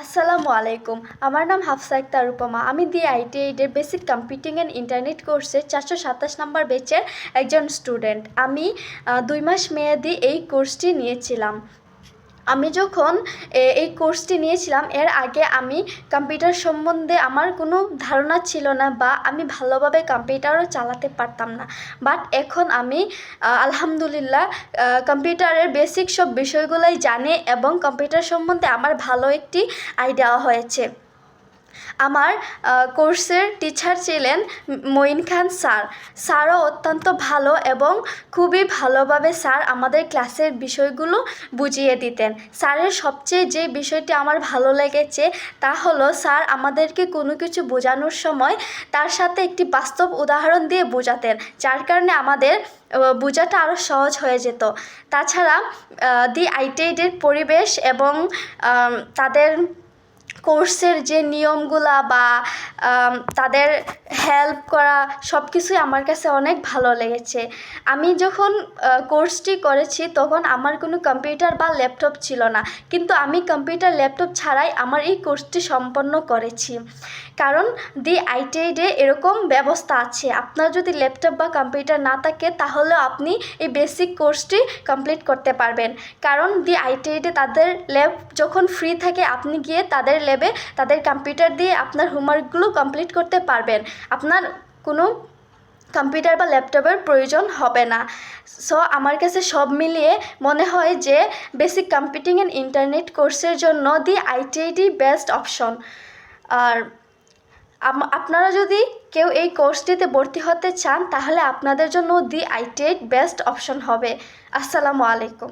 আসসালামু আলাইকুম। আমার নাম হাফসা আক্তার রূপমা। আমি দি আইটিআইডের বেসিক কম্পিউটিং অ্যান্ড ইন্টারনেট কোর্সের 427 নম্বর ব্যাচের একজন স্টুডেন্ট। আমি 2 মাস মেয়াদি এই কোর্সটি নিয়েছিলাম। আমি যখন এই কোর্সটি নিয়েছিলাম এর আগে আমি কম্পিউটার সম্বন্ধে আমার কোনো ধারণা ছিল না, বা আমি ভালোভাবে কম্পিউটারও চালাতে পারতাম না। বাট এখন আমি আলহামদুলিল্লাহ কম্পিউটারের বেসিক সব বিষয়গুলোই জানি, এবং কম্পিউটার সম্বন্ধে আমার ভালো একটি আইডিয়া হয়েছে। আমার কোর্সের টিচার ছিলেন মঈন খান স্যার। স্যারও অত্যন্ত ভালো এবং খুবই ভালোভাবে স্যার আমাদের ক্লাসের বিষয়গুলো বুঝিয়ে দিতেন। স্যারের সবচেয়ে যে বিষয়টি আমার ভালো লেগেছে তা হলো স্যার আমাদেরকে কোনো কিছু বোঝানোর সময় তার সাথে একটি বাস্তব উদাহরণ দিয়ে বোঝাতেন, যার কারণে আমাদের বোঝাটা আরও সহজ হয়ে যেত। তাছাড়া দি আইটিআইডের পরিবেশ এবং তাদের কোর্সের যে নিয়মগুলা বা তাদের হেল্প করা সব কিছুই আমার কাছে অনেক ভালো লেগেছে। আমি যখন কোর্সটি করেছি তখন আমার কোনো কম্পিউটার বা ল্যাপটপ ছিল না, কিন্তু আমি কম্পিউটার ল্যাপটপ ছাড়াই আমার এই কোর্সটি সম্পন্ন করেছি। কারণ দি আইটিআইডে এরকম ব্যবস্থা আছে, আপনার যদি ল্যাপটপ বা কম্পিউটার না থাকে তাহলে আপনি এই বেসিক কোর্সটি কমপ্লিট করতে পারবেন। কারণ দি আইটিআইডে তাদের ল্যাব যখন ফ্রি থাকে আপনি গিয়ে তাদের ল্যাবে তাদের কম্পিউটার দিয়ে আপনার হোমওয়ার্কগুলো কমপ্লিট করতে পারবেন। আপনার কোনো কম্পিউটার বা ল্যাপটপের প্রয়োজন হবে না। সো আমার কাছে সব মিলিয়ে মনে হয় যে বেসিক কম্পিউটিং অ্যান্ড ইন্টারনেট কোর্সের জন্য দি আইটিআইডি বেস্ট অপশন। আর আপনারা যদি কেউ এই কোর্সটিতে ভর্তি হতে চান তাহলে আপনাদের জন্য দি আইটিআইডি বেস্ট অপশন হবে। আসসালামু আলাইকুম।